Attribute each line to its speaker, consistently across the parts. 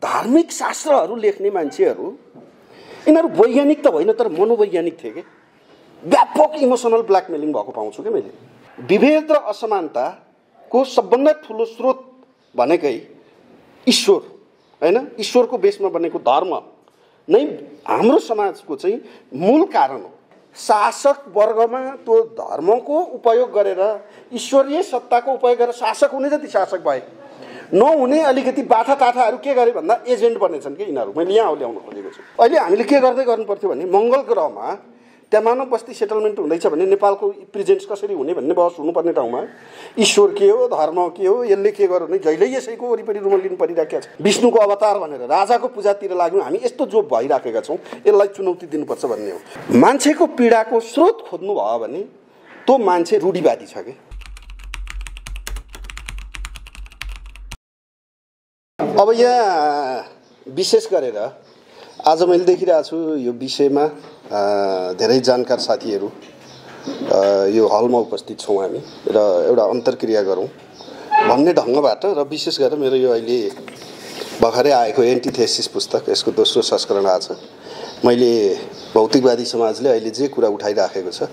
Speaker 1: धार्मिक शास्त्रहरू लेख्ने मान्छेहरू यिनीहरू वैज्ञानिक त होइन तर मनोवैज्ञानिक थिए के व्यापक इमोसनल ब्ल्याकमेलिङ भएको पाउँछु के मैले विभेद र असमानताको सबभन्दा ठुलो स्रोत भनेकै ईश्वर हैन ईश्वरको बेसमा बनेको धर्म नै हाम्रो समाजको चाहिँ मूल कारण हो शासक वर्गमा त्यो धर्मको उपयोग गरेर ईश्वरीय सत्ताको उपयोग गरेर शासक हुने जति शासक भए नहुने अलिकति बाठा टाठाहरू के गरे भन्दा एजेन्ट बनेछन् के यिनीहरू मैले यहाँ ल्याउन खोजेको छु अहिले हामीले के गर्दै गर्नुपर्थ्यो भने मंगल ग्रहमा त्यहाँ मानव बस्ती सेटलमेन्ट हुँदैछ भने नेपालको प्रेजेन्स कसरी हुने भन्ने बहस हुनुपर्ने ठाउँमा ईश्वर के हो धर्म के हो यसले के गर्यो भने जहिले यसैको वरिपरि रुमल लिनु परिराखेको छ विष्णुको अवतार भनेर राजाको पूजातिर लाग्यौँ हामी यस्तो जो भइराखेका छौँ यसलाई चुनौती दिनुपर्छ भन्ने हो मान्छेको पीडाको स्रोत खोज्नु भयो भने त्यो मान्छे रूढिवादी छ के अब यहाँ विशेष गरेर आज मैले देखिरहेको छु यो विषयमा धेरै जानकार साथीहरू यो हलमा उपस्थित छौँ हामी र एउटा अन्तर्क्रिया गरौँ भन्ने ढङ्गबाट र विशेष गरेर मेरो यो अहिले भर्खरै आएको एन्टिथेसिस पुस्तक यसको दोस्रो संस्करण आछ मैले भौतिकवादी समाजले अहिले जे कुरा उठाइराखेको छ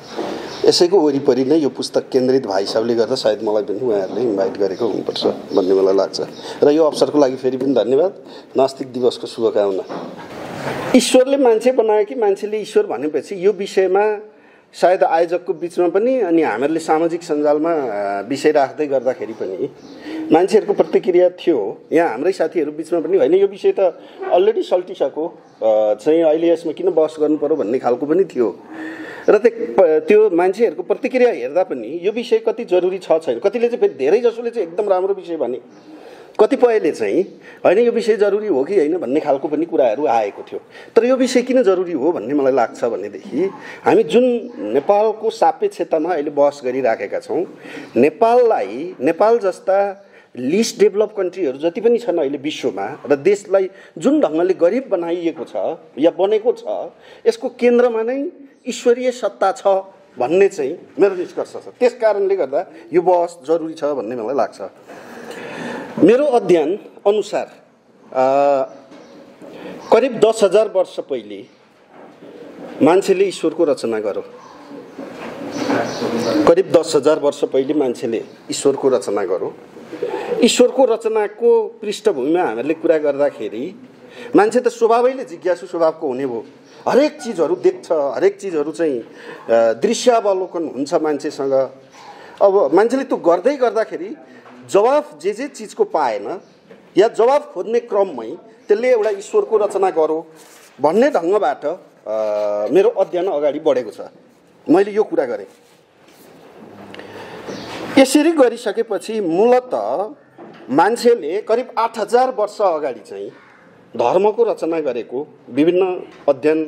Speaker 1: यसैको वरिपरि नै यो पुस्तक केन्द्रित भए हिसाबले गर्दा सायद मलाई पनि उहाँहरूले इन्भाइट गरेको हुनुपर्छ भन्ने मलाई लाग्छ र यो अवसरको लागि फेरि पनि धन्यवाद नास्तिक दिवसको शुभकामना ईश्वरले मान्छे बनायो कि मान्छेले ईश्वर भनेपछि यो विषयमा सायद आयोजकको बिचमा पनि अनि हामीहरूले सामाजिक सञ्जालमा विषय राख्दै गर्दाखेरि पनि मान्छेहरूको प्रतिक्रिया थियो यहाँ हाम्रै साथीहरू बिचमा पनि होइन यो विषय त अलरेडी सल्टिसक्यो चाहिँ अहिले यसमा किन बहस गर्नु पर्यो भन्ने खालको पनि थियो र त्यो मान्छेहरूको प्रतिक्रिया हेर्दा पनि यो विषय कति जरुरी छ छैन कतिले चाहिँ फेरि धेरै जसोले चाहिँ एकदम राम्रो विषय भने कतिपयले चाहिँ होइन यो विषय जरुरी हो कि होइन भन्ने खालको पनि कुराहरू आएको थियो तर यो विषय किन जरुरी हो भन्ने मलाई लाग्छ भनेदेखि हामी जुन नेपालको सापेक्षतामा अहिले बहस गरिराखेका छौँ नेपाल जस्ता लिस्ट डेभलप कन्ट्रीहरू जति पनि छन् अहिले विश्वमा र देशलाई जुन ढङ्गले गरिब बनाइएको छ या बनेको छ यसको केन्द्रमा नै ईश्वरीय सत्ता छ भन्ने चाहिँ मेरो निष्कर्ष छ त्यस कारणले गर्दा यो बहस जरुरी छ भन्ने मलाई लाग्छ मेरो अध्ययन अनुसार करिब 10,000 वर्ष पहिले मान्छेले ईश्वरको रचना गर्यो करिब 10,000 वर्ष पहिले मान्छेले ईश्वरको रचना गर्यो ईश्वरको रचनाको पृष्ठभूमिमा हामीले कुरा गर्दाखेरि मान्छे त स्वभावैले जिज्ञासु स्वभावको हुने भयो हरेक चिजहरू देख्छ हरेक चिजहरू चाहिँ दृश्यावलोकन हुन्छ मान्छेसँग अब मान्छेले त्यो गर्दै गर्दाखेरि जवाफ जे चिजको पाएन या जवाफ खोज्ने क्रममै त्यसले एउटा ईश्वरको रचना गरो भन्ने ढङ्गबाट मेरो अध्ययन अगाडि बढेको छ मैले यो कुरा गरेँ यसरी गरिसकेपछि मूलतः मान्छेले करिब 8,000 वर्ष अगाडि चाहिँ धर्मको रचना गरेको विभिन्न अध्ययन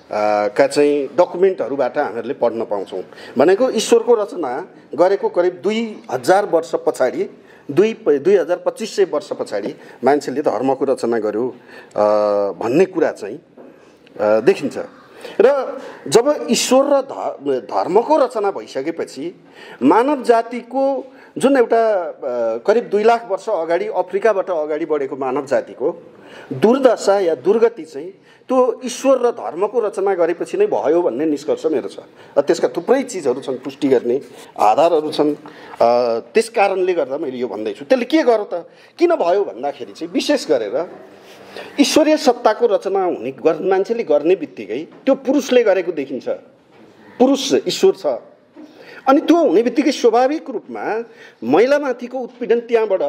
Speaker 1: का चाहिँ डकुमेन्टहरूबाट हामीहरूले पढ्न पाउँछौँ भनेको ईश्वरको रचना गरेको करिब 2000 वर्ष पछाडि 2500 वर्ष पछाडि मान्छेले धर्मको रचना गर्यो भन्ने कुरा चाहिँ देखिन्छ र जब ईश्वर र धर्मको रचना भइसकेपछि मानव जातिको जुन एउटा करिब 2 लाख वर्ष अगाडि अफ्रिकाबाट अगाडि बढेको मानव जातिको दुर्दशा या दुर्गति चाहिँ त्यो ईश्वर र धर्मको रचना गरेपछि नै भयो भन्ने निष्कर्ष मेरो छ त्यसका थुप्रै चिजहरू छन् पुष्टि गर्ने आधारहरू छन् त्यस कारणले गर्दा मैले यो भन्दैछु त्यसले के गर्यो त किन भयो भन्दाखेरि चाहिँ विशेष गरेर ईश्वरीय सत्ताको रचना हुने मान्छेले गर्ने बित्तिकै त्यो पुरुषले गरेको देखिन्छ पुरुष ईश्वर छ अनि त्यो हुने बित्तिकै स्वाभाविक रूपमा महिलामाथिको उत्पीडन त्यहाँबाट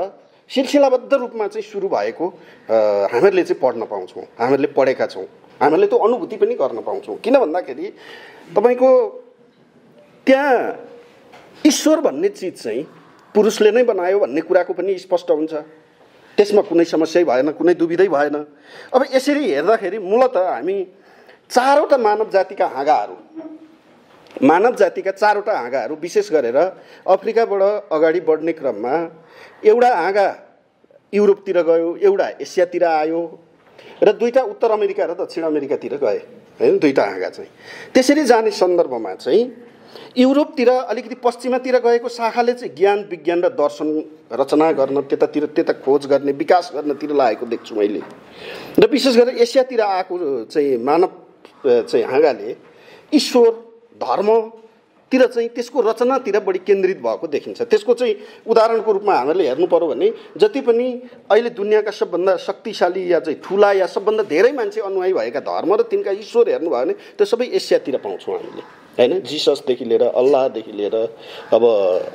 Speaker 1: सिलसिलाबद्ध रूपमा चाहिँ सुरु भएको हामीहरूले चाहिँ पढ्न पाउँछौँ हामीहरूले पढेका छौँ हामीहरूले त्यो अनुभूति पनि गर्न पाउँछौँ किन भन्दाखेरि तपाईको त्यहाँ ईश्वर भन्ने चिज चाहिँ पुरुषले नै बनायो भन्ने कुराको पनि स्पष्ट हुन्छ त्यसमा कुनै समस्या भएन कुनै दुविधै भएन अब यसरी हेर्दाखेरि मूलतः हामी चारवटा मानव जातिका हाँगाहरू विशेष गरेर अफ्रिकाबाट अगाडि बढ्ने क्रममा एउटा हाँगा युरोपतिर गयो एउटा एसियातिर आयो र दुईटा उत्तर अमेरिका र दक्षिण अमेरिकातिर गए हैन दुईटा हाँगा चाहिँ त्यसरी जाने सन्दर्भमा चाहिँ युरोपतिर अलिकति पश्चिमातिर गएको शाखाले चाहिँ ज्ञान विज्ञान र दर्शन रचना गर्न त्यता खोज गर्ने विकास गर्नतिर लागेको देख्छु मैले। र विशेष गरेर एसियातिर आएको चाहिँ मानव चाहिँ हाँगाले ईश्वर धर्मतिर चाहिँ त्यसको रचनातिर बढी केन्द्रित भएको देखिन्छ। त्यसको चाहिँ उदाहरणको रूपमा हामीले हेर्नु पर्यो भने जति पनि अहिले दुनियाँका सबभन्दा शक्तिशाली या चाहिँ ठुला या सबभन्दा धेरै मान्छे अनुयायी भएका धर्म र तिनका ईश्वर हेर्नुभयो भने त्यो सबै एसियातिर पाउँछौँ हामीले, हैन? जिससदेखि लिएर अल्लाहदेखि लिएर अब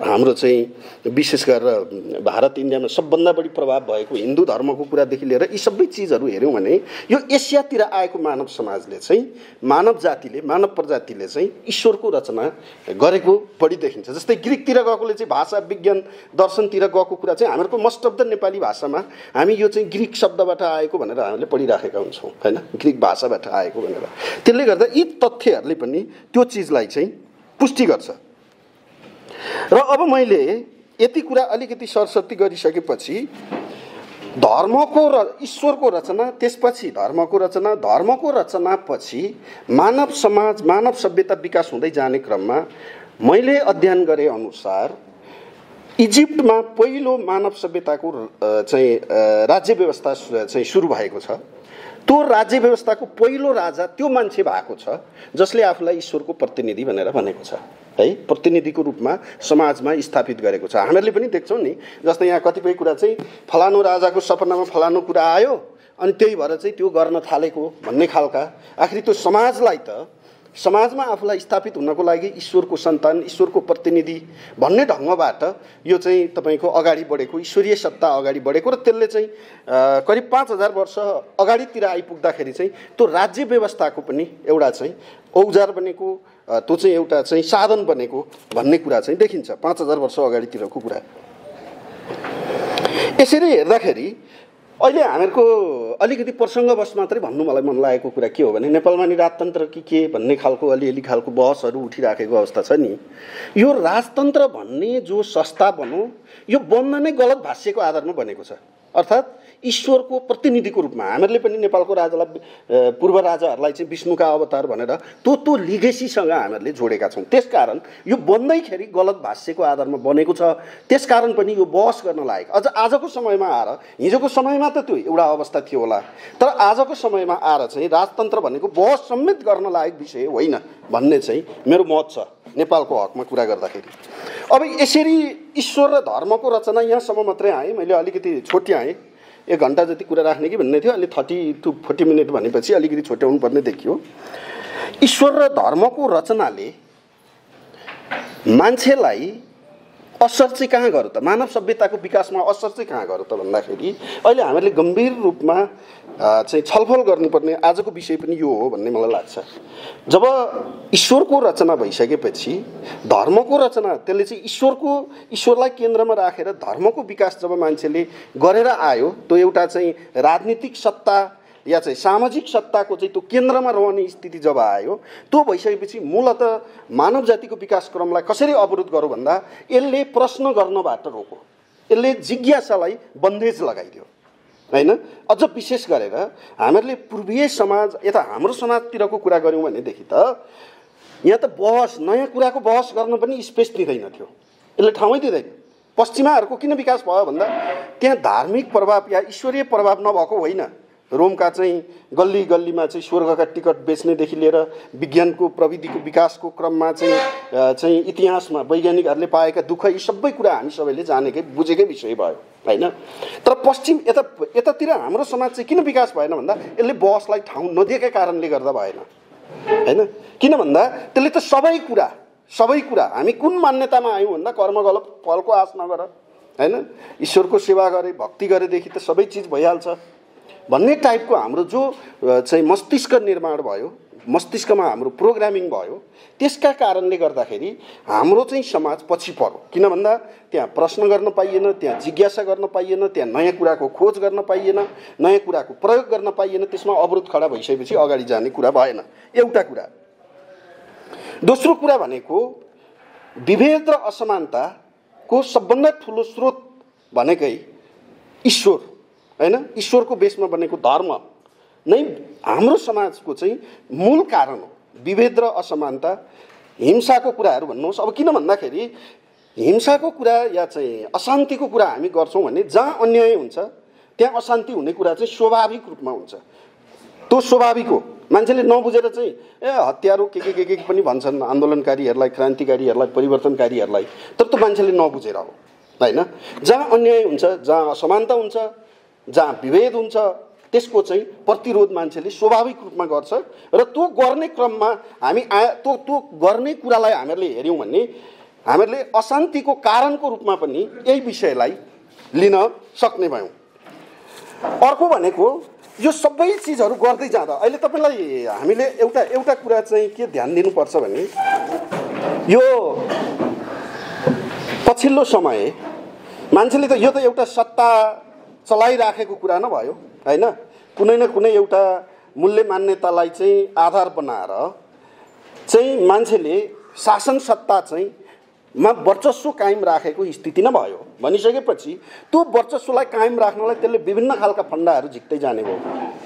Speaker 1: हाम्रो चाहिँ विशेष गरेर भारत इन्डियामा सबभन्दा बढी प्रभाव भएको हिन्दू धर्मको कुरादेखि लिएर यी सबै चिजहरू हेऱ्यौँ भने यो एसियातिर आएको मानव समाजले चाहिँ मानव जातिले मानव प्रजातिले चाहिँ ईश्वरको रचना गरेको बढी देखिन्छ। जस्तै ग्रिकतिर गएकोले चाहिँ भाषा विज्ञान दर्शनतिर गएको कुरा चाहिँ हामीहरूको मोस्ट अफ द नेपाली भाषामा हामी यो चाहिँ ग्रिक शब्दबाट आएको भनेर हामीले पढिराखेका हुन्छौँ, हैन? ग्रिक भाषाबाट आएको भनेर। त्यसले गर्दा यी तथ्यहरूले पनि त्यो चिजलाई चाहिँ पुष्टि गर्छ। र अब मैले यति कुरा अलिकति सरस्वती गरिसकेपछि धर्मको र ईश्वरको रचना, त्यसपछि धर्मको रचनापछि मानव समाज मानव सभ्यता विकास हुँदै जाने क्रममा मैले अध्ययन गरे अनुसार इजिप्टमा पहिलो मानव सभ्यताको चाहिँ राज्य व्यवस्था चाहिँ सुरु भएको छ। त्यो राज्य व्यवस्थाको पहिलो राजा त्यो मान्छे भएको छ जसले आफूलाई ईश्वरको प्रतिनिधि भनेर भनेको छ, है? प्रतिनिधिको रूपमा समाजमा स्थापित गरेको छ। हामीहरूले पनि देख्छौँ नि, जस्तै यहाँ कतिपय कुरा चाहिँ फलानु राजाको सपनामा फलानु कुरा आयो अनि त्यही भएर चाहिँ त्यो गर्न थालेको भन्ने खालका। आखिर त्यो समाजलाई त समाजमा आफूलाई स्थापित हुनको लागि ईश्वरको सन्तान ईश्वरको प्रतिनिधि भन्ने ढङ्गबाट यो चाहिँ तपाईँको अगाडि बढेको ईश्वरीय सत्ता अगाडि बढेको र त्यसले चाहिँ करिब 5000 वर्ष अगाडितिर आइपुग्दाखेरि चाहिँ त्यो राज्य व्यवस्थाको पनि एउटा चाहिँ औजार बनेको, त्यो चाहिँ एउटा चाहिँ साधन बनेको भन्ने कुरा चाहिँ देखिन्छ 5000 वर्ष अगाडितिरको कुरा। यसरी हेर्दाखेरि अहिले हामीहरूको अलिकति प्रसङ्गवश मात्रै भन्नु मलाई मन लागेको कुरा के हो भने नेपालमा नि राजतन्त्र के भन्ने खालको अलिअलि खालको बहसहरू उठिराखेको अवस्था छ नि। यो राजतन्त्र भन्ने जो संस्था बन्यो यो बन्न नै गलत भाष्यको आधारमा बनेको छ। अर्थात् ईश्वरको प्रतिनिधिको रूपमा हामीहरूले पनि नेपालको राजालाई पूर्व राजाहरूलाई चाहिँ विष्णुका अवतार भनेर त्यो लिगेसीसँग हामीहरूले जोडेका छौँ। त्यसकारण यो बन्दैखेरि गलत भाष्यको आधारमा बनेको छ। त्यसकारण पनि यो बहस गर्न लायक अझ आजको समयमा आएर, हिजोको समयमा त त्यो एउटा अवस्था थियो होला, तर आजको समयमा आएर चाहिँ राजतन्त्र भनेको बहस समेत गर्न लायक विषय होइन भन्ने चाहिँ मेरो मत छ नेपालको हकमा कुरा गर्दाखेरि। अब यसरी ईश्वर र धर्मको रचना यहाँसम्म मात्रै आएँ, मैले अलिकति छोट्याएँ। 1 घन्टा जति कुरा राख्ने कि भन्ने थियो, अहिले 30 to 40 मिनट भनेपछि अलिकति छोट्याउनु पर्ने देखियो। ईश्वर र धर्मको रचनाले मान्छेलाई असर चाहिँ कहाँ गर्यो त, मानव सभ्यताको विकासमा असर चाहिँ कहाँ गर्यो त भन्दाखेरि अहिले हामीले गम्भीर रूपमा चाहिँ छलफल गर्नुपर्ने आजको विषय पनि यो हो भन्ने मलाई लाग्छ। जब ईश्वरको रचना भइसकेपछि धर्मको रचना, त्यसले चाहिँ ईश्वरलाई केन्द्रमा राखेर धर्मको विकास जब मान्छेले गरेर आयो, त्यो एउटा चाहिँ राजनीतिक सत्ता या चाहिँ सामाजिक सत्ताको चाहिँ त्यो केन्द्रमा रहने स्थिति जब आयो, त्यो भइसकेपछि मूलतः मानव जातिको विकास क्रमलाई कसरी अवरोध गर्यो भन्दा यसले प्रश्न गर्नबाट रोक्यो, यसले जिज्ञासालाई बन्देज लगाइदियो, हैन? अझ विशेष गरेर हामीहरूले पूर्वीय समाज यता हाम्रो समाजतिरको कुरा गऱ्यौँ भनेदेखि त यहाँ त बहस, नयाँ कुराको बहस गर्न पनि स्पेस दिँदैन थियो, यसले ठाउँै दिँदैन। पश्चिमाहरूको किन विकास भयो भन्दा त्यहाँ धार्मिक प्रभाव या ईश्वरीय प्रभाव नभएको होइन। रोमका चाहिँ गल्ली गल्लीमा चाहिँ स्वर्गका टिकट बेच्नेदेखि लिएर विज्ञानको प्रविधिको विकासको क्रममा चाहिँ इतिहासमा वैज्ञानिकहरूले पाएका दुःख, यी सबै कुरा हामी सबैले जानेकै बुझेकै विषय भयो, हैन? तर पश्चिम यतातिर हाम्रो समाज चाहिँ किन विकास भएन भन्दा यसले बहसलाई ठाउँ नदिएकै कारणले गर्दा भएन, हैन? किन भन्दा त्यसले त सबै कुरा हामी कुन मान्यतामा आयौँ भन्दा कर्म गर फलको आश नगर, हैन? ईश्वरको सेवा गरे भक्ति गरेदेखि त सबै चिज भइहाल्छ भन्ने टाइपको हाम्रो जो चाहिँ मस्तिष्क निर्माण भयो, मस्तिष्कमा हाम्रो प्रोग्रामिङ भयो, त्यसका कारणले गर्दाखेरि हाम्रो चाहिँ समाज पछि पर्यो। किन भन्दा त्यहाँ प्रश्न गर्न पाइएन, त्यहाँ जिज्ञासा गर्न पाइएन, त्यहाँ नयाँ कुराको खोज गर्न पाइएन, नयाँ कुराको प्रयोग गर्न पाइएन, त्यसमा अवरोध खडा भइसकेपछि अगाडि जाने कुरा भएन। एउटा कुरा। दोस्रो कुरा भनेको विभेद र असमानताको सबभन्दा ठुलो स्रोत भनेकै ईश्वर, हैन? ईश्वरको बेसमा बनेको धर्म नै हाम्रो समाजको चाहिँ मूल कारण हो। विभेद र असमानता हिंसाको कुराहरू भन्नुहोस्। अब किन भन्दाखेरि हिंसाको कुरा या चाहिँ अशान्तिको कुरा हामी गर्छौँ भने जहाँ अन्याय हुन्छ त्यहाँ अशान्ति हुने कुरा चाहिँ स्वाभाविक रूपमा हुन्छ। त्यो स्वाभाविक हो। मान्छेले नबुझेर चाहिँ हत्यारो के पनि भन्छन् आन्दोलनकारीहरूलाई, क्रान्तिकारीहरूलाई, परिवर्तनकारीहरूलाई, तर त्यो मान्छेले नबुझेर हो हैन। जहाँ अन्याय हुन्छ, जहाँ असमानता हुन्छ, जहाँ विभेद हुन्छ, त्यसको चाहिँ प्रतिरोध मान्छेले स्वाभाविक रूपमा गर्छ र त्यो गर्ने क्रममा हामी त्यो गर्ने कुरालाई हामीहरूले हेर्यौँ भने हामीहरूले अशान्तिको कारणको रूपमा पनि यही विषयलाई लिन सक्ने भयौँ। अर्को भनेको यो सबै चिजहरू गर्दै जाँदा अहिले तपाईलाई हामीले एउटा कुरा चाहिँ के ध्यान दिनुपर्छ भने यो पछिल्लो समय मान्छेले त यो त एउटा सत्ता चलाइराखेको कुरा नभयो हैन। कुनै न कुनै एउटा मूल्य मान्यतालाई चाहिँ आधार बनाएर चाहिँ मान्छेले शासन सत्ता चाहिँ मा वर्चस्व कायम राखेको स्थिति नै भयो। भनिसकेपछि त्यो वर्चस्वलाई कायम राख्नलाई त्यसले विभिन्न खालका फन्डाहरू झिक्दै जाने भयो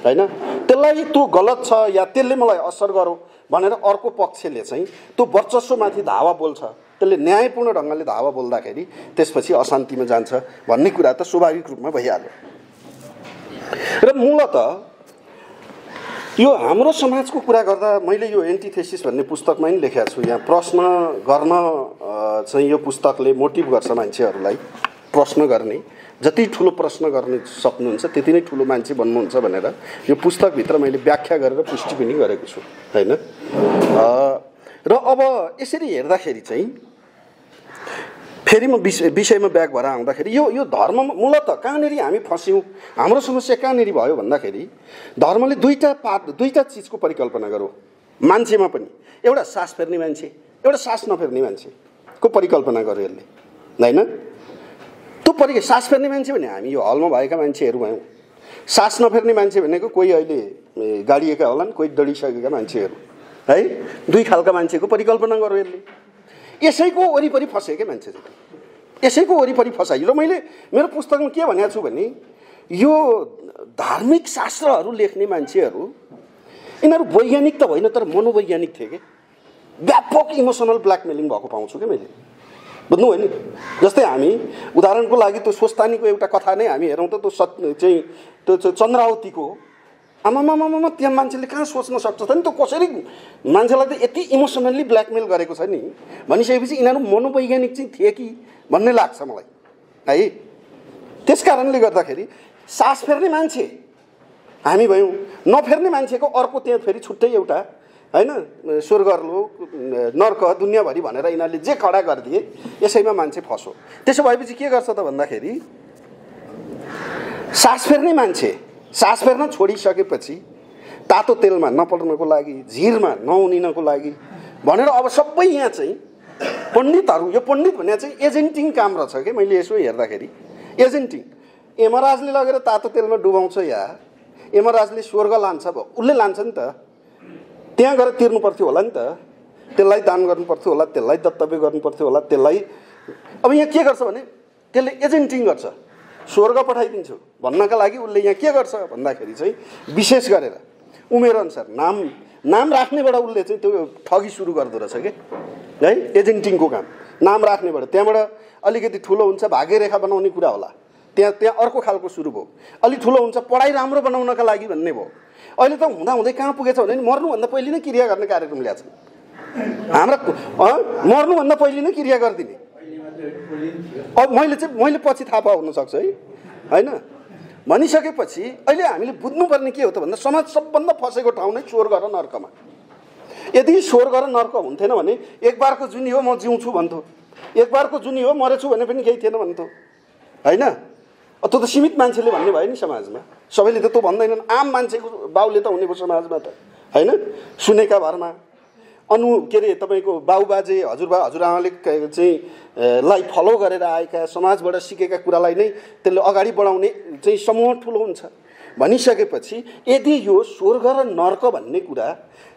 Speaker 1: हैन। त्यसलाई त्यो गलत छ या त्यसले मलाई असर गर्यो भनेर अर्को पक्षले चाहिँ त्यो वर्चस्वमाथि धावा बोल्छ। त्यसले न्यायपूर्ण ढङ्गले धावा बोल्दाखेरि त्यसपछि अशान्तिमा जान्छ भन्ने कुरा त स्वाभाविक रूपमा भइहाल्यो। र मूलतः यो हाम्रो समाजको कुरा गर्दा मैले यो एन्टिथेसिस भन्ने पुस्तकमा नि लेखेको छु। यहाँ प्रश्न गर्न चाहिँ यो पुस्तकले मोटिभ गर्छ मान्छेहरूलाई प्रश्न गर्ने। जति ठुलो प्रश्न गर्न सक्नुहुन्छ त्यति नै ठुलो मान्छे बन्नुहुन्छ भनेर यो पुस्तकभित्र मैले व्याख्या गरेर पुष्टि पनि गरेको छु हैन। र अब यसरी हेर्दाखेरि चाहिँ फेरि म विषयमा ब्याक भएर आउँदाखेरि यो धर्म मूलतः कहाँनिर हामी फस्यौँ, हाम्रो समस्या कहाँनिर भयो भन्दाखेरि धर्मले दुईटा चिजको परिकल्पना गर्यो मान्छेमा पनि। एउटा सास फेर्ने मान्छे, एउटा सास नफेर्ने मान्छेको परिकल्पना गर्यो यसले हैन। त्यो सास फेर्ने मान्छे भने हामी यो हलमा भएका मान्छेहरू भयौँ। सास नफेर्ने मान्छे भनेको कोही अहिले गाडिएका होलान्, कोही डढिसकेका मान्छेहरू है। दुई खालका मान्छेको परिकल्पना गर्यो यसले। यसैको वरिपरि फसे के मान्छे चाहिँ, यसैको वरिपरि फसाइ। र मैले मेरो पुस्तकमा के भनेको छु भने यो धार्मिक शास्त्रहरू लेख्ने मान्छेहरू यिनीहरू वैज्ञानिक त होइन तर मनोवैज्ञानिक थिए के। व्यापक इमोसनल ब्ल्याकमेलिङ भएको पाउँछु क्या मैले, बुझ्नु होइन। जस्तै हामी उदाहरणको लागि त्यो स्वस्तानीको एउटा कथा नै हामी हेरौँ त त्यो चन्द्रावतीको आमामामामा त्यहाँ मान्छेले कहाँ सोच्न सक्छ त नि त्यो कसरी मान्छेलाई त यति इमोसनल्ली ब्ल्याकमेल गरेको छ नि भनिसकेपछि यिनीहरू मनोवैज्ञानिक चाहिँ थिए कि भन्ने लाग्छ मलाई है। त्यस कारणले गर्दाखेरि सास फेर्ने मान्छे हामी भयौँ, नफेर्ने मान्छेको अर्को त्यहाँ फेरि छुट्टै एउटा हैन स्वर्ग नर्क दुनियाँभरि भनेर यिनीहरूले जे खडा गरिदिए यसैमा मान्छे फसो। त्यसो भएपछि के गर्छ त भन्दाखेरि सास फेर्ने मान्छे सास फेर्न छोडिसकेपछि तातो तेलमा नपर्नको लागि, झिरमा नउनिनको लागि भनेर अब सबै यहाँ चाहिँ पण्डितहरू, यो पण्डित भने चाहिँ एजेन्टिङ काम रहेछ कि। मैले यसो हेर्दाखेरि एजेन्टिङ यमराजले लगेर तातो तेलमा डुबाउँछ या यमराजले स्वर्ग लान्छ, उसले लान्छ नि त, त्यहाँ गएर तिर्नु पर्थ्यो होला नि त, त्यसलाई दान गर्नु पर्थ्यो होला, त्यसलाई दत्तव्य गर्नु पर्थ्यो होला, त्यसलाई। अब यहाँ के गर्छ भने त्यसले एजेन्टिङ गर्छ, स्वर्ग पठाइदिन्छु भन्नका लागि उसले यहाँ के गर्छ भन्दाखेरि चाहिँ विशेष गरेर उमेरअनुसार नाम राख्नेबाट उसले चाहिँ त्यो ठगी सुरु गर्दो रहेछ कि है। एजेन्टिङको काम नाम राख्नेबाट, त्यहाँबाट अलिकति ठुलो हुन्छ भाग्यरेखा बनाउने कुरा होला, त्यहाँ अर्को खालको सुरु भयो। अलिक ठुलो हुन्छ पढाइ राम्रो बनाउनका लागि भन्ने भयो। अहिले त हुँदै कहाँ पुगेछ भने मर्नुभन्दा पहिले नै क्रिया गर्ने कार्यक्रम ल्याएको छ हाम्रा। मर्नुभन्दा पहिले नै क्रिया गरिदिने। अब मैले पछि थाहा पाउन सक्छ है होइन। भनिसकेपछि अहिले हामीले बुझ्नुपर्ने के हो त भन्दा समाज सबभन्दा फसेको ठाउँ नै स्वर्ग र नर्कमा। यदि स्वर्ग र नर्क हुन्थेन भने एक बारको जुनी हो म जिउँछु भन्थ्यो, एक बारको जुनी हो मरेछु भने पनि केही थिएन भन्थ्यो होइन। त्यो त सीमित मान्छेले भन्ने भयो नि समाजमा, सबैले त त्यो भन्दैनन्। आम मान्छेको बाउले त हुने भयो समाजमा त होइन। सुनेका भरमा के अरे तपाईँको बाउबाजे हजुरबा हजुरआमाले चाहिँ लाई फलो गरेर आएका समाजबाट सिकेका कुरालाई नै त्यसले अगाडि बढाउने चाहिँ समूह ठुलो हुन्छ। भनिसकेपछि यदि यो स्वर्ग र नर्क भन्ने कुरा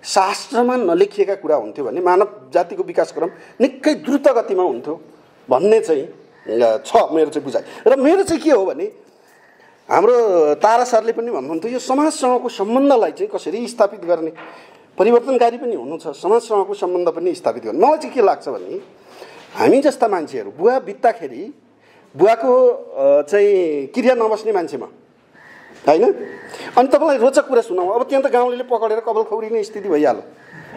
Speaker 1: शास्त्रमा नलेखिएका कुरा हुन्थ्यो भने मानव जातिको विकासक्रम निकै द्रुत गतिमा हुन्थ्यो भन्ने चाहिँ छ मेरो चाहिँ बुझाइ। र मेरो चाहिँ के हो भने हाम्रो तारा सरले पनि भन्नुहुन्थ्यो यो समाजसँगको सम्बन्धलाई चाहिँ कसरी स्थापित गर्ने परिवर्तनकारी पनि हुनु छ, समाजसँगको सम्बन्ध पनि स्थापित गर्नु। मलाई चाहिँ के लाग्छ भने हामी जस्ता मान्छेहरू बुवा बित्दाखेरि बुवाको चाहिँ क्रिया नबस्ने मान्छेमा होइन। अनि तपाईँलाई रोचक कुरा सुनाऊ, अब त्यहाँ त गाउँले पकडेर कपाल खौरिने स्थिति भइहाल्यो।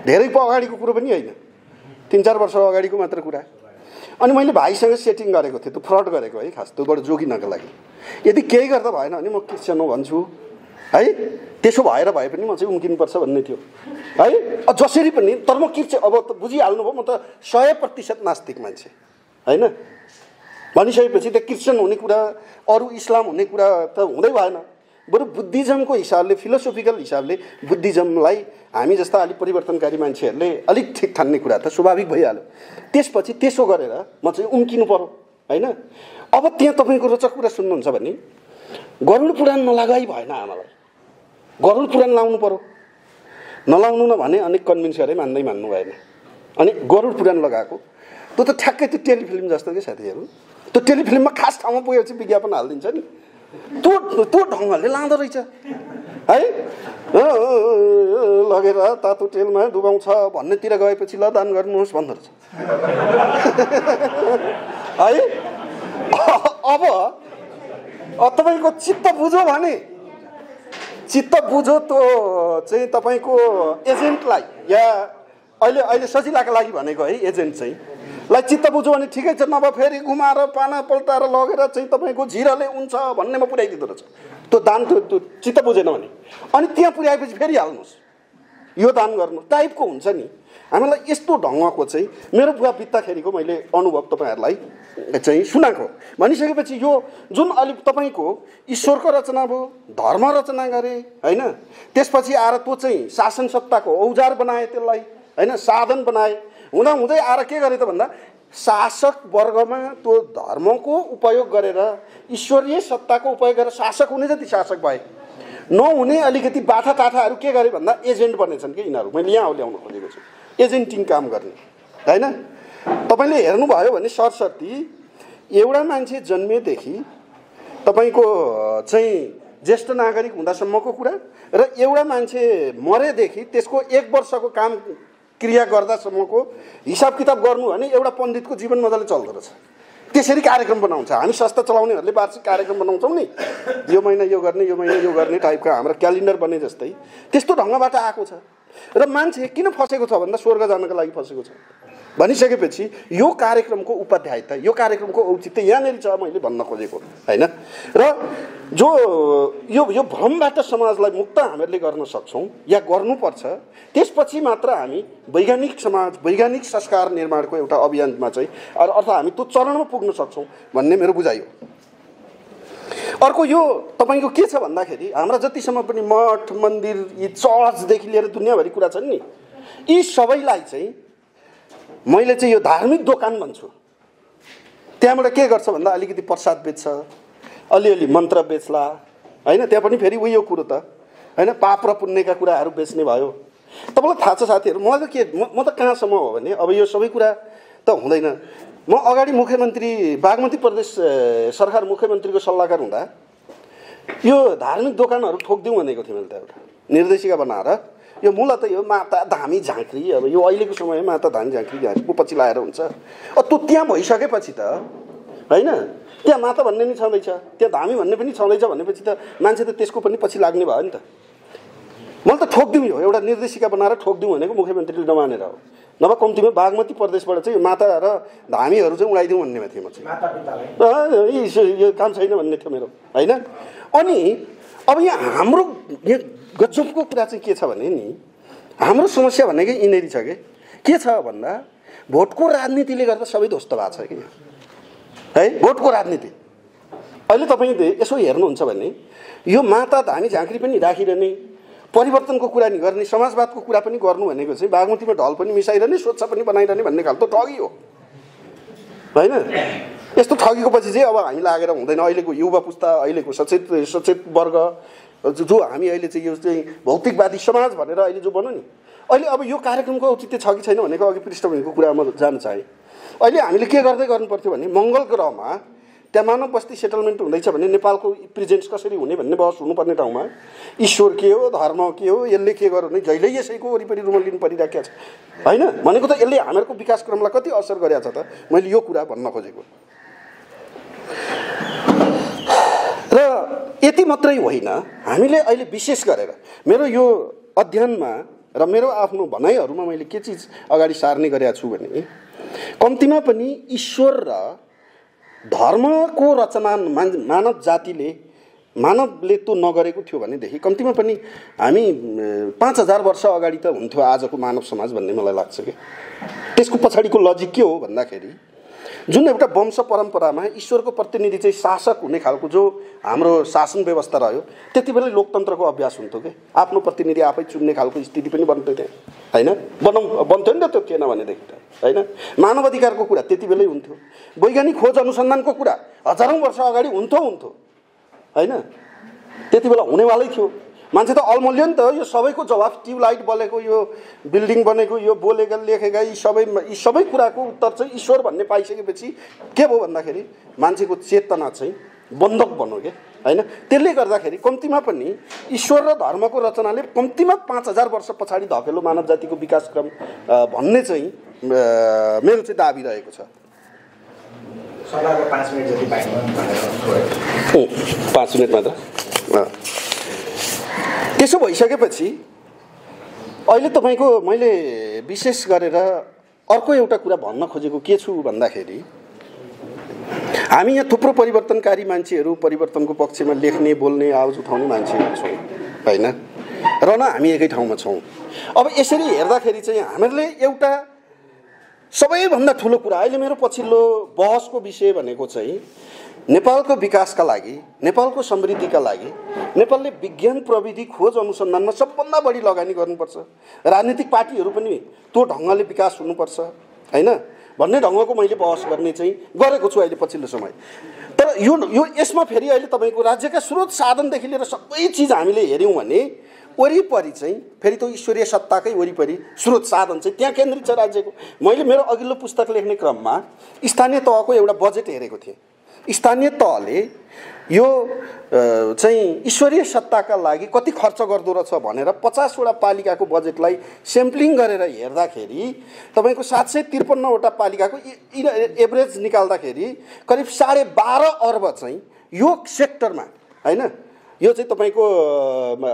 Speaker 1: धेरै अगाडिको कुरो पनि होइन, 3-4 वर्ष अगाडिको मात्र कुरा। अनि मैले भाइसँग सेटिङ गरेको थिएँ, त्यो फ्रड गरेको है, खास त्योबाट जोगिनको लागि। यदि केही गर्दा भएन भने म क्रिस्चियन हो भन्छु है, त्यसो भएर भए पनि म चाहिँ उम्किनुपर्छ भन्ने थियो है। जसरी पनि, तर म क्रिस्चियन, अब त बुझिहाल्नुभयो, म त 100% नास्तिक मान्छे होइन। भनिसकेपछि त क्रिस्चियन हुने कुरा, अरू इस्लाम हुने कुरा त हुँदै भएन। बरु बुद्धिज्मको हिसाबले, फिलोसोफिकल हिसाबले बुद्धिज्मलाई हामी जस्ता अलिक परिवर्तनकारी मान्छेहरूले अलिक ठिक ठान्ने कुरा त स्वाभाविक भइहाल्यो। त्यसपछि त्यसो गरेर म चाहिँ उम्किनु पर्यो होइन। अब त्यहाँ तपाईँको रोचक कुरा सुन्नुहुन्छ भने गरुड पुराण नलगाइ भएन, आमालाई गरुड पुराण लाउनु पर्यो। नलाउनु न भने अनेक कन्भिन्स गरे, मान्नु भएन। अनि गरुड पुराण लगाएको त्यो त ठ्याक्कै त्यो टेलिफिल्म जस्तो के साथीहरू। त्यो टेलिफिल्ममा खास ठाउँमा पुगेपछि विज्ञापन हालिदिन्छ नि, त्यो ढङ्गले लाँदो रहेछ है। लगेर तातो तेलमा डुबाउँछ भन्नेतिर गएपछि ल दान गर्नुहोस् भन्दो रहेछ है। अब तपाईँको चित्त बुझ्यो भने, चित्त बुझ्यो त्यो चाहिँ तपाईँको एजेन्टलाई, या अहिले सजिलाको लागि भनेको है, एजेन्ट चाहिँ लाई चित्त बुझ्यो भने ठिकै छ, नभए फेरि घुमाएर पाना पल्टाएर लगेर चाहिँ तपाईँको झिरले हुन्छ भन्नेमा पुर्याइदिँदो रहेछ। त्यो दान त्यो चित्त बुझेन भने अनि त्यहाँ पुर्याएपछि फेरि हाल्नुहोस्, यो दान गर्नु टाइपको हुन्छ नि। हामीलाई यस्तो ढङ्गको चाहिँ मेरो बुवा बित्ताखेरिको मैले अनुभव तपाईँहरूलाई चाहिँ सुनाएको। भनिसकेपछि यो जुन अलिक तपाईँको ईश्वरको रचना भयो, धर्म रचना गरे होइन, त्यसपछि आएर त्यो चाहिँ शासन सत्ताको औजार बनाए, त्यसलाई होइन साधन बनाए। हुँदै आएर के गरे त भन्दा शासक वर्गमा त्यो धर्मको उपयोग गरेर, ईश्वरीय सत्ताको उपयोग गरेर शासक हुने जति शासक भए, नहुने अलिकति बाथा टाठाहरू के गरे भन्दा एजेन्ट बनेछन् कि यिनीहरू। मैले यहाँ ल्याउन खोजेको छु, एजेन्टिङ काम गर्ने होइन। तपाईँले हेर्नुभयो भने सरसर्ती एउटा मान्छे जन्मेदेखि तपाईँको चाहिँ ज्येष्ठ नागरिक हुँदासम्मको कुरा र एउटा मान्छे मरेदेखि त्यसको 1 वर्षको काम क्रिया गर्दासम्मको हिसाब किताब गर्नु भने एउटा पण्डितको जीवन मजाले चल्दो रहेछ। त्यसरी कार्यक्रम बनाउँछ। हामी संस्था चलाउनेहरूले वार्षिक कार्यक्रम बनाउँछौँ नि, यो महिना यो गर्ने, यो महिना यो गर्ने टाइपको हाम्रो क्यालेन्डर बने जस्तै त्यस्तो ढङ्गबाट आएको छ। र मान्छे किन फसेको छ भन्दा स्वर्ग जानको लागि फसेको छ भनिसकेपछि यो कार्यक्रमको उपाध्यायता, यो कार्यक्रमको औचित्य यहाँनिर छ मैले भन्न खोजेको होइन। र जो यो भ्रमबाट समाजलाई मुक्त हामीहरूले गर्न सक्छौँ या गर्नुपर्छ, त्यसपछि मात्र हामी वैज्ञानिक समाज, वैज्ञानिक संस्कार निर्माणको एउटा अभियानमा चाहिँ अर्थात् हामी त्यो चरणमा पुग्न सक्छौँ भन्ने मेरो बुझाइ हो। अर्को यो तपाईँको के छ भन्दाखेरि हाम्रा जतिसम्म पनि मठ मन्दिर, यी चर्चदेखि लिएर दुनियाँभरि कुरा छन् नि, यी सबैलाई चाहिँ मैले चाहिँ यो धार्मिक दोकान भन्छु। त्यहाँबाट के गर्छ भन्दा अलिकति प्रसाद बेच्छ, अलिअलि मन्त्र बेच्ला होइन। त्यहाँ पनि फेरि उयो कुरो त होइन, पाप र पुण्यका कुराहरू बेच्ने भयो। तपाईँलाई थाहा छ साथीहरू, मलाई त के म त कहाँसम्म हो भने अब यो सबै कुरा त हुँदैन। म अगाडि मुख्यमन्त्री, बागमती प्रदेश सरकार मुख्यमन्त्रीको सल्लाहकार हुँदा यो धार्मिक दोकानहरू ठोकिदिउँ भनेको थिएँ मैले त। एउटा निर्देशिका बनाएर यो मूलत यो माता धामी झाँक्री, अब यो अहिलेको समयमा माता धामी झाँक्री पछि लाएर हुन्छ। त्यो त्यहाँ भइसकेपछि त होइन, त्यहाँ माता भन्ने नि छँदैछ, त्यहाँ धामी भन्ने पनि छँदैछ भनेपछि त मान्छे त त्यसको पनि पछि लाग्ने भयो नि त। मैले त ठोकिदिउँ, यो एउटा निर्देशिका बनाएर ठोकिदिउँ भनेको मुख्यमन्त्रीले नमानेर हो। नभए कम्तीमा बागमती प्रदेशबाट चाहिँ माता र धामीहरू चाहिँ उडाइदिउँ भन्नेमा थिएँ म चाहिँ। यो काम छैन भन्ने थियो मेरो होइन। अनि अब यहाँ हाम्रो यहाँ गजबको कुरा चाहिँ के छ भने नि, हाम्रो समस्या भनेकै यिनीहरू छ के छ भन्दा भोटको राजनीतिले गर्दा सबै ध्वस्त भएको छ कि है। भोटको राजनीति अहिले तपाईँले यसो हेर्नुहुन्छ भने यो माता धामी झाँक्री पनि राखिरहने, परिवर्तनको कुरा नि गर्ने, समाजवादको कुरा पनि गर्नु भनेको चाहिँ बागमतीमा ढल पनि मिसाइरहने, स्वच्छ पनि बनाइरहने भन्ने खालको ठगी हो होइन। यस्तो ठगीको पछि चाहिँ अब हामी लागेर हुँदैन। अहिलेको युवा पुस्ता, अहिलेको सचेत वर्ग जो हामी अहिले चाहिँ यो चाहिँ भौतिकवादी समाज भनेर अहिले जो बन्यो नि, अहिले अब यो कार्यक्रमको औचित्य छ कि छैन भनेको अघि पृष्ठभूमिको कुरा म जान चाहेँ। अहिले हामीले के गर्दै गर्नुपर्थ्यो भने मङ्गल ग्रहमा त्यहाँ मानव बस्ती सेटलमेन्ट हुँदैछ भने नेपालको प्रेजेन्स कसरी हुने भन्ने बहस हुनुपर्ने ठाउँमा ईश्वर के हो, धर्म के हो, यसले के गर्यो भने जहिले यसैको वरिपरि रुमल लिनु परिराखेको छ होइन। भनेको त यसले हामीहरूको विकासक्रमलाई कति असर गरेको छ त, मैले यो कुरा भन्न खोजेको। र यति मात्रै होइन, हामीले अहिले विशेष गरेर मेरो यो अध्ययनमा र मेरो आफ्नो भनाइहरूमा मैले के चिज अगाडि सार्ने गरेको छु भने कम्तीमा पनि ईश्वर र धर्मको रचना मानव जातिले मानवले त्यो नगरेको थियो भनेदेखि कम्तीमा पनि हामी 5000 वर्ष अगाडि त हुन्थ्यो आजको मानव समाज भन्ने मलाई लाग्छ कि। त्यसको पछाडिको लजिक के हो भन्दाखेरि जुन एउटा वंश परम्परामा ईश्वरको प्रतिनिधि चाहिँ शासक हुने खालको जो हाम्रो शासन व्यवस्था रह्यो त्यति बेला लोकतन्त्रको अभ्यास हुन्थ्यो कि। आफ्नो प्रतिनिधि आफै चुन्ने खालको स्थिति पनि बन्थ्यो त्यहाँ होइन, बन्थ्यो नि त त्यो थिएन भनेदेखि त होइन। मानव अधिकारको कुरा त्यति बेलै हुन्थ्यो, वैज्ञानिक खोज अनुसन्धानको कुरा हजारौँ वर्ष अगाडि हुन्थ्यो होइन, त्यति बेला हुनेवालै थियो। मान्छे त अल्मल्यो नि त, यो सबैको जवाफ ट्युबलाइट बलेको, यो बिल्डिङ बनेको, यो बोलेका लेखेका यी सबै कुराको उत्तर चाहिँ ईश्वर भन्ने पाइसकेपछि के भयो भन्दाखेरि मान्छेको चेतना चाहिँ बन्धक बन्यो क्या होइन। त्यसले गर्दाखेरि कम्तीमा पनि ईश्वर र धर्मको रचनाले कम्तीमा 5000 वर्ष पछाडि धकेलो मानव जातिको विकासक्रम भन्ने चाहिँ मेरो चाहिँ दाबी रहेको छ।
Speaker 2: 5 मिनट जति पाइनु
Speaker 1: 5 मिनट मात्र। त्यसो भइसकेपछि अहिले तपाईँको मैले विशेष गरेर अर्को एउटा कुरा भन्न खोजेको के छु भन्दाखेरि हामी यहाँ थुप्रो परिवर्तनकारी मान्छेहरू, परिवर्तनको पक्षमा लेख्ने बोल्ने आवाज उठाउने मान्छेहरू छौँ होइन, र न हामी एकै ठाउँमा छौँ। अब यसरी हेर्दाखेरि चाहिँ हामीहरूले एउटा सबैभन्दा ठुलो कुरा अहिले मेरो पछिल्लो बहसको विषय भनेको चाहिँ नेपालको विकासका लागि, नेपालको समृद्धिका लागि नेपालले विज्ञान प्रविधि खोज अनुसन्धानमा सबभन्दा बढी लगानी गर्नुपर्छ। राजनीतिक पार्टीहरू पनि त्यो ढङ्गले विकास हुनुपर्छ होइन भन्ने ढङ्गको मैले बहस गर्ने चाहिँ गरेको छु अहिले पछिल्लो समय। तर यो यसमा फेरि अहिले तपाईँको राज्यका स्रोत साधनदेखि लिएर सबै चिज हामीले हेऱ्यौँ भने वरिपरि चाहिँ फेरि त्यो ईश्वरीय सत्ताकै वरिपरि स्रोत साधन चाहिँ त्यहाँ केन्द्रित छ राज्यको। मैले मेरो अघिल्लो पुस्तक लेख्ने क्रममा स्थानीय तहको एउटा बजेट हेरेको थिएँ। स्थानीय तहले यो चाहिँ ईश्वरीय सत्ताका लागि कति खर्च गर्दो रहेछ भनेर 50 वटा पालिकाको बजेटलाई स्याम्पलिङ गरेर हेर्दाखेरि तपाईँको 753 वटा पालिकाको एभरेज निकाल्दाखेरि करिब 12.5 अर्ब चाहिँ यो सेक्टरमा होइन, यो चाहिँ तपाईँको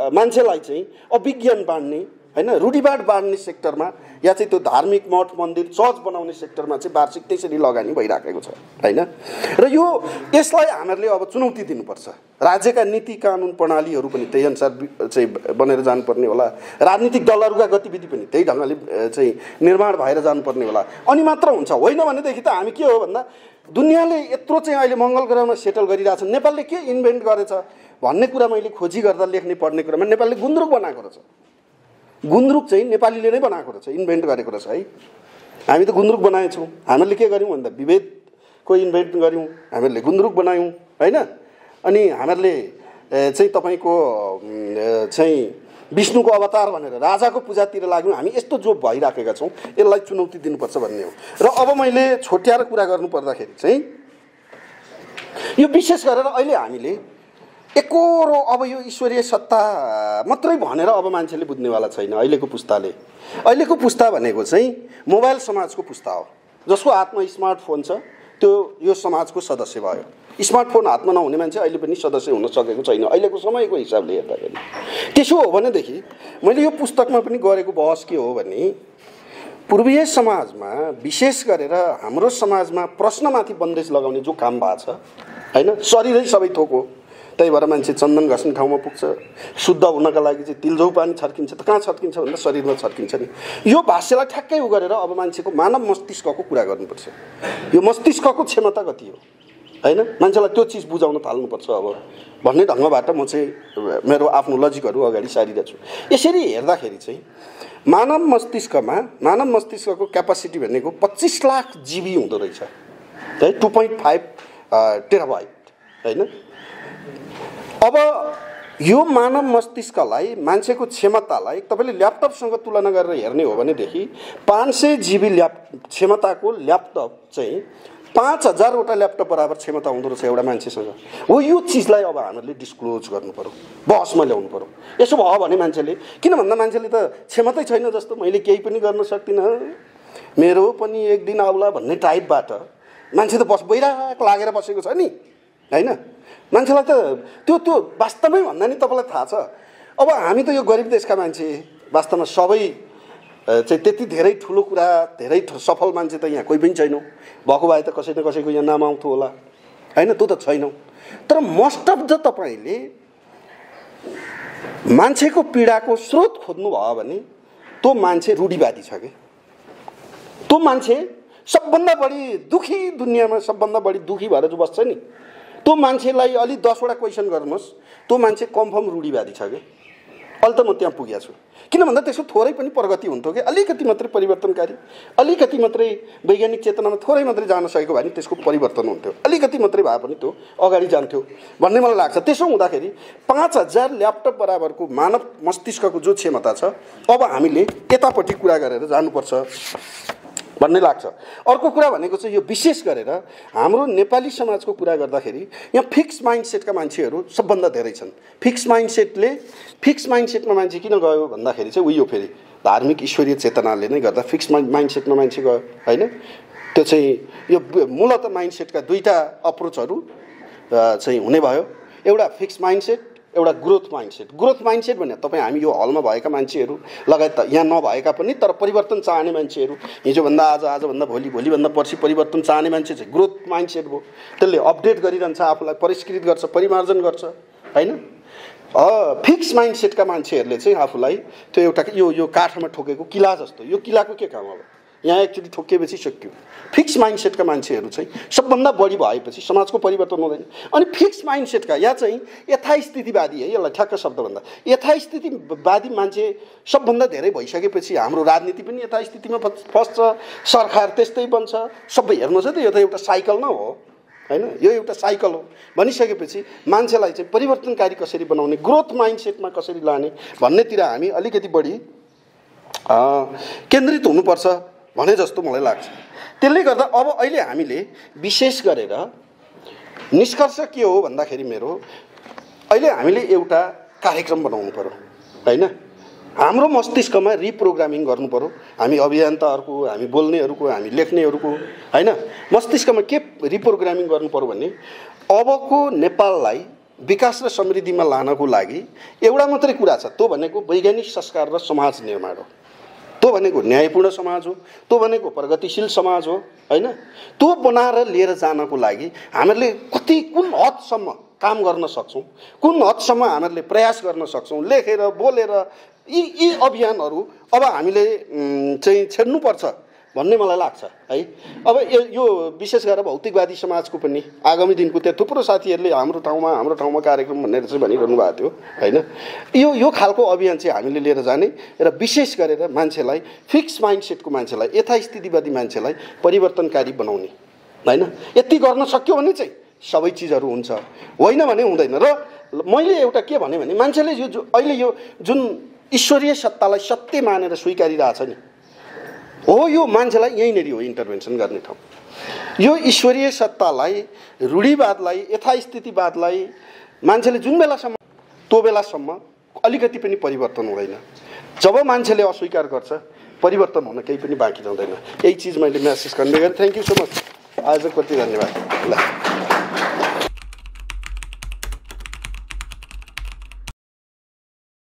Speaker 1: मान्छेलाई चाहिँ अभिज्ञान बाँड्ने होइन, रूढिवाद बाँड्ने सेक्टरमा या चाहिँ त्यो धार्मिक मठ मन्दिर चर्च बनाउने सेक्टरमा चाहिँ वार्षिक त्यसरी लगानी भइराखेको छ होइन। र यसलाई हामीहरूले अब चुनौती दिनुपर्छ। राज्यका नीति कानुन प्रणालीहरू पनि त्यही अनुसार चाहिँ बनेर जानुपर्ने होला, राजनीतिक दलहरूका गतिविधि पनि त्यही ढङ्गले चाहिँ निर्माण भएर जानुपर्ने होला, अनि मात्र हुन्छ। होइन भनेदेखि त हामी के हो भन्दा दुनियाँले यत्रो चाहिँ अहिले मङ्गल ग्रहमा सेटल गरिरहेछ, नेपालले के इन्भेन्ट गरेछ भन्ने कुरा मैले खोजी गर्दा लेख्ने पढ्ने कुरामा नेपालले गुन्द्रुक बनाएको रहेछ। गुन्द्रुक चाहिँ नेपालीले नै बनाएको रहेछ, इन्भेन्ट गरेको रहेछ है। हामी त गुन्द्रुक बनाएछौँ। हामीहरूले के गर्यौँ भन्दा विभेदको इन्भेन्ट गऱ्यौँ, हामीहरूले गुन्द्रुक बनायौँ होइन। अनि हामीहरूले चाहिँ तपाईँको चाहिँ विष्णुको अवतार भनेर राजाको पूजातिर लाग्यौँ। हामी यस्तो जो भइराखेका छौँ, यसलाई चुनौती दिनुपर्छ भन्ने हो। र अब मैले छोट्याएर कुरा गर्नु पर्दाखेरि चाहिँ यो विशेष गरेर अहिले हामीले एकोरो अब यो ईश्वरीय सत्ता मात्रै भनेर अब मान्छेले बुझ्नेवाला छैन अहिलेको पुस्ताले। अहिलेको पुस्ता भनेको चाहिँ मोबाइल समाजको पुस्ता हो, जसको हातमा स्मार्टफोन छ त्यो यो समाजको सदस्य भयो। स्मार्टफोन हातमा नहुने मान्छे अहिले पनि सदस्य हुन सकेको छैन अहिलेको समयको हिसाबले हेर्दाखेरि। त्यसो हो भनेदेखि मैले यो पुस्तकमा पनि गरेको बहस के हो भने पूर्वीय समाजमा विशेष गरेर हाम्रो समाजमा प्रश्नमाथि बन्देज लगाउने जो काम भएको छ होइन, शरीरै सबै थोक हो। त्यही भएर मान्छे चन्दन घस्ने ठाउँमा पुग्छ, शुद्ध हुनका लागि चाहिँ तिलजौ पानी छर्किन्छ। त कहाँ छर्किन्छ भन्दा शरीरमा छर्किन्छ नि। यो भाष्यलाई ठ्याक्कै गरेर अब मान्छेको मानव मस्तिष्कको कुरा गर्नुपर्छ। यो मस्तिष्कको क्षमता कति हो होइन, मान्छेलाई त्यो चिज बुझाउन थाल्नुपर्छ अब भन्ने ढङ्गबाट म चाहिँ मेरो आफ्नो लजिकहरू अगाडि सारिरहेको छु। यसरी हेर्दाखेरि चाहिँ मानव मस्तिष्कको क्यापासिटी भनेको 25 लाख जिबी हुँदो रहेछ है, 2.5 टेराबाइट होइन। अब यो मानव मस्तिष्कलाई मान्छेको क्षमतालाई तपाईँले ल्यापटपसँग तुलना गरेर हेर्ने हो भनेदेखि 500 जिबी क्षमताको ल्यापटप चाहिँ 5000 वटा ल्यापटप बराबर क्षमता हुँदो रहेछ एउटा मान्छेसँग। हो यो चिजलाई अब हामीले डिस्क्लोज गर्नु पर्यो, बहसमा ल्याउनु पर्यो। यसो भयो भने मान्छेले, किन भन्दा मान्छेले त क्षमतै छैन जस्तो, मैले केही पनि गर्न सक्दिनँ, मेरो पनि एक दिन आउला भन्ने टाइपबाट मान्छे त बैराग लागेर बसेको छ नि, हैन? मान्छेलाई त त्यो वास्तवमै भन्दा नि तपाईँलाई थाहा छ, अब हामी त यो गरिब देशका मान्छे, वास्तवमा सबै चाहिँ त्यति धेरै ठुलो कुरा, धेरै सफल मान्छे त यहाँ कोही पनि छैनौँ। भएको भए त कसै न कसैको यहाँ नाम आउँथ्यो होला, हैन? त्यो त छैनौँ। तर मोस्ट अफ द तपाईँले मान्छेको पीडाको स्रोत खोज्नु भयो भने त्यो मान्छे रूढिवादी छ कि, त्यो मान्छे सबभन्दा बढी दुखी, दुनियाँमा सबभन्दा बढी दुखी भएर जो बस्छ नि, त्यो मान्छेलाई अलि 10 वटा क्वेसन गर्नुहोस्, त्यो मान्छे कन्फर्म रूढिवादी छ कि। अहिले त म त्यहाँ पुगेको छु। किन भन्दा त्यसो थोरै पनि प्रगति हुन्थ्यो कि, अलिकति मात्रै परिवर्तनकारी, अलिकति मात्रै वैज्ञानिक चेतनामा थोरै मात्रै जान सकेको भए नि त्यसको परिवर्तन हुन्थ्यो, अलिकति मात्रै भए पनि त्यो अगाडि जान्थ्यो भन्ने मलाई लाग्छ। त्यसो हुँदाखेरि 5000 ल्यापटप बराबरको मानव मस्तिष्कको जो क्षमता छ, अब हामीले यतापट्टि कुरा गरेर जानुपर्छ भन्ने लाग्छ। अर्को कुरा भनेको चाहिँ यो विशेष गरेर हाम्रो नेपाली समाजको कुरा गर्दाखेरि यहाँ फिक्स माइन्डसेटका मान्छेहरू सबभन्दा धेरै छन्। फिक्स माइन्डसेटमा मान्छे किन गयो भन्दाखेरि चाहिँ उयो फेरि धार्मिक ईश्वरीय चेतनाले नै गर्दा फिक्स माइन्डसेटमा मान्छे गयो, हैन? त्यो चाहिँ यो मूलत माइन्डसेटका दुईटा अप्रोचहरू चाहिँ हुने भयो। एउटा फिक्स माइन्डसेट, एउटा ग्रोथ माइन्डसेट। ग्रोथ माइन्डसेट भने तपाईँ हामी यो हलमा भएका मान्छेहरू लगायत यहाँ नभएका पनि तर परिवर्तन चाहने मान्छेहरू, हिजोभन्दा आज, आजभन्दा भोलि, भोलिभन्दा पर्सि परिवर्तन चाहने मान्छे चाहिँ ग्रोथ माइन्डसेट भयो। त्यसले अपडेट गरिरहन्छ, आफूलाई परिष्कृत गर्छ, परिमार्जन गर्छ, हैन? फिक्स माइन्डसेटका मान्छेहरूले चाहिँ आफूलाई त्यो एउटा यो काठमा ठोकेको किला जस्तो, यो किलाको के काम, अब यहाँ एकचोटि ठोकिएपछि सक्यो। फिक्स माइन्डसेटका मान्छेहरू चाहिँ सबभन्दा बढी भएपछि समाजको परिवर्तन हुँदैन। अनि फिक्स माइन्डसेटका या चाहिँ यथास्थितिवादी है, यसलाई ठ्याक्क शब्दभन्दा यथास्थितिवादी मान्छे सबभन्दा धेरै भइसकेपछि हाम्रो राजनीति पनि यथास्थितिमा फस्छ, सरकार त्यस्तै बन्छ, सबै हेर्नुहोस् है त, यो त एउटा साइकल न हो, हैन? यो एउटा साइकल हो। भनिसकेपछि मान्छेलाई चाहिँ परिवर्तनकारी कसरी बनाउने, ग्रोथ माइन्डसेटमा कसरी लाने भन्नेतिर हामी अलिकति बढी केन्द्रित हुनुपर्छ भने जस्तो मलाई लाग्छ। त्यसले गर्दा अब अहिले हामीले विशेष गरेर निष्कर्ष के हो भन्दाखेरि मेरो अहिले हामीले एउटा कार्यक्रम बनाउनु पर्यो, हैन? हाम्रो मस्तिष्कमा रिप्रोग्रामिङ गर्नु पर्यो। हामी अभियन्ताहरूको, हामी बोल्नेहरूको, हामी लेख्नेहरूको, हैन? मस्तिष्कमा के रिप्रोग्रामिङ गर्नु पर्यो भने अबको नेपाललाई विकास र समृद्धिमा लानको लागि एउटा मात्रै कुरा छ, त्यो भनेको वैज्ञानिक संस्कार र समाज निर्माण हो। त्यो भनेको न्यायपूर्ण समाज हो, त्यो भनेको प्रगतिशील समाज हो, हैन? त्यो बनाएर लिएर जानको लागि हामीले कुन हदसम्म काम गर्न सक्छौँ, कुन हदसम्म हामीले प्रयास गर्न सक्छौँ, लेखेर बोलेर यी अभियानहरू अब हामीले चाहिँ छेड्नुपर्छ भन्ने मलाई लाग्छ है। अब यो विशेष गरेर भौतिकवादी समाजको पनि आगामी दिनको त्यहाँ थुप्रो साथीहरूले हाम्रो ठाउँमा कार्यक्रम भनेर चाहिँ भनिरहनु भएको थियो, हैन? यो खालको अभियान चाहिँ हामीले लिएर जाने र विशेष गरेर मान्छेलाई फिक्स माइन्डसेटको मान्छेलाई, यथास्थितिवादी मान्छेलाई परिवर्तनकारी बनाउने, हैन? यति गर्न सक्यो भने चाहिँ सबै चिजहरू हुन्छ, होइन भने हुँदैन। र मैले एउटा के भने मान्छेले यो अहिले यो जुन ईश्वरीय सत्तालाई सत्य मानेर स्वीकारिरहेछ नि, हो यो मान्छेलाई यहीँनेरि हो इन्टरभेन्सन गर्ने ठाउँ। यो ईश्वरीय सत्तालाई, रूढिवादलाई, यथास्थितिवादलाई मान्छेले जुन बेलासम्म, त्यो बेलासम्म अलिकति पनि परिवर्तन हुँदैन। जब मान्छेले अस्वीकार गर्छ, परिवर्तन हुन केही पनि बाँकी रहँदैन। यही चिज मैले मेसेज कन्भे गरेँ। Thank you so much. आजको प्रति धन्यवाद। ल।